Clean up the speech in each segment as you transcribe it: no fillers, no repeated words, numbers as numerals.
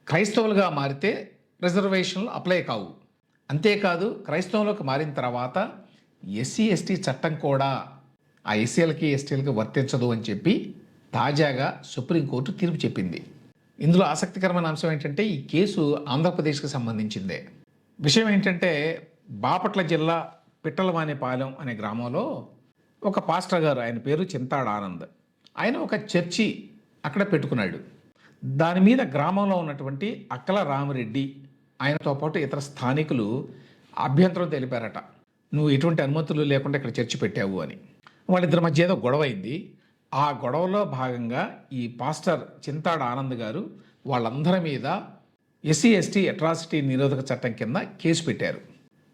క్రైస్తవులుగా మారితే రిజర్వేషన్లు అప్లై కావు. అంతేకాదు క్రైస్తవంలోకి మారిన తర్వాత ఎస్సీ ఎస్టీ చట్టం కూడా ఆ ఎస్సీలకి ఎస్టీలకి వర్తించదు అని చెప్పి తాజాగా సుప్రీంకోర్టు తీర్పు చెప్పింది. ఇందులో ఆసక్తికరమైన అంశం ఏంటంటే ఈ కేసు ఆంధ్రప్రదేశ్కి సంబంధించిందే. విషయం ఏంటంటే బాపట్ల జిల్లా పిట్టలవానిపాలెం అనే గ్రామంలో ఒక పాస్టర్ గారు, ఆయన పేరు చింతాడ ఆనంద్, ఆయన ఒక చర్చి అక్కడ పెట్టుకున్నాడు. దాని మీద గ్రామంలో ఉన్నటువంటి అక్కల రామిరెడ్డి ఆయనతో పాటు ఇతర స్థానికులు అభ్యంతరం తెలిపారట. నువ్వు ఎటువంటి అనుమతులు లేకుండా ఇక్కడ చర్చి పెట్టావు అని. వాళ్ళిద్దరి మధ్య ఏదో గొడవ అయింది. ఆ గొడవలో భాగంగా ఈ పాస్టర్ చింతాడ ఆనంద్ గారు వాళ్ళందరి మీద ఎస్సీ ఎస్టీ అట్రాసిటీ నిరోధక చట్టం కింద కేసు పెట్టారు.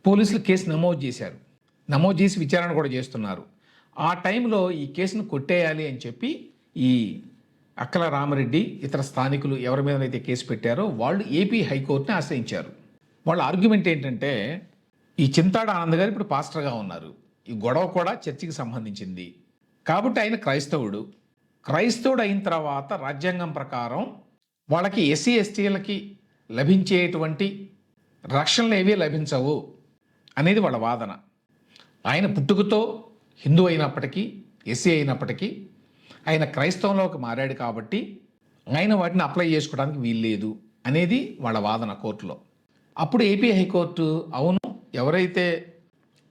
పోలీసులు కేసు నమోదు చేశారు. నమోదు చేసి విచారణ కూడా చేస్తున్నారు. ఆ టైంలో ఈ కేసును కొట్టేయాలి అని చెప్పి ఈ అక్కల రామరెడ్డి ఇతర స్థానికులు ఎవరి మీదనైతే కేసు పెట్టారో వాళ్ళు ఏపీ హైకోర్టుని ఆశ్రయించారు. వాళ్ళ ఆర్గ్యుమెంట్ ఏంటంటే ఈ చింతాడ ఆనంద్ గారు ఇప్పుడు పాస్టర్గా ఉన్నారు. ఈ గొడవ కూడా చర్చికి సంబంధించింది కాబట్టి ఆయన క్రైస్తవుడు అయిన తర్వాత రాజ్యాంగం ప్రకారం వాళ్ళకి ఎస్సీ ఎస్టీలకి లభించేటువంటి రక్షణలు ఏవీ లభించవు అనేది వాళ్ళ వాదన. ఆయన పుట్టుకతో హిందూ అయినప్పటికీ ఎస్సీ అయినప్పటికీ ఆయన క్రైస్తవంలోకి మారాడు కాబట్టి ఆయన వాటిని అప్లై చేసుకోవడానికి వీల్లేదు అనేది వాళ్ళ వాదన కోర్టులో. అప్పుడు ఏపీ హైకోర్టు అవును, ఎవరైతే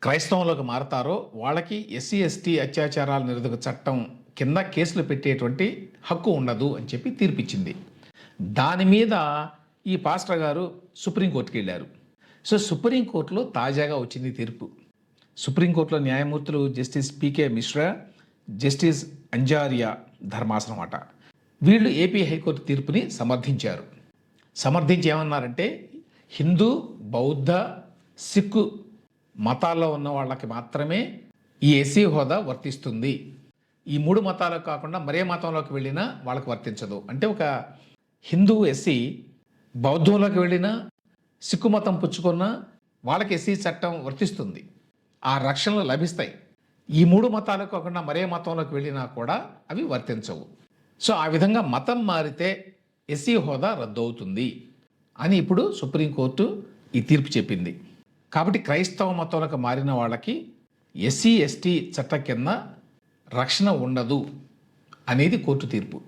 క్రైస్తవంలోకి మారతారో వాళ్ళకి ఎస్సీ ఎస్టీ అత్యాచారాల నిరోధక చట్టం కింద కేసులు పెట్టేటువంటి హక్కు ఉండదు అని చెప్పి తీర్పిచ్చింది. దాని మీద ఈ పాస్టర్ గారు సుప్రీంకోర్టుకి వెళ్ళారు. సో సుప్రీంకోర్టులో తాజాగా వచ్చింది తీర్పు. సుప్రీంకోర్టులో న్యాయమూర్తులు జస్టిస్ పీకే మిశ్రా, జస్టిస్ అంజారియా ధర్మాసనం అట. వీళ్ళు ఏపీ హైకోర్టు తీర్పుని సమర్థించారు. సమర్థించి ఏమన్నారంటే హిందూ, బౌద్ధ, సిక్కు మతాల్లో ఉన్న వాళ్ళకి మాత్రమే ఈ ఎస్సీ హోదా వర్తిస్తుంది. ఈ మూడు మతాలకు కాకుండా మరే మతంలోకి వెళ్ళినా వాళ్ళకి వర్తించదు. అంటే ఒక హిందూ ఎస్సీ బౌద్ధంలోకి వెళ్ళినా సిక్కు మతం పుచ్చుకున్నా వాళ్ళకి ఎస్సీ చట్టం వర్తిస్తుంది, ఆ రక్షణలు లభిస్తాయి. ఈ మూడు మతాలకు కాకుండా మరే మతంలోకి వెళ్ళినా కూడా అవి వర్తించవు. సో ఆ విధంగా మతం మారితే ఎస్సీ హోదా రద్దు అవుతుంది అని ఇప్పుడు సుప్రీంకోర్టు ఈ తీర్పు చెప్పింది. కాబట్టి క్రైస్తవ మతంలోకి మారిన వాళ్ళకి ఎస్సీ ఎస్టీ చట్టం కింద రక్షణ ఉండదు అనేది కోర్టు తీర్పు.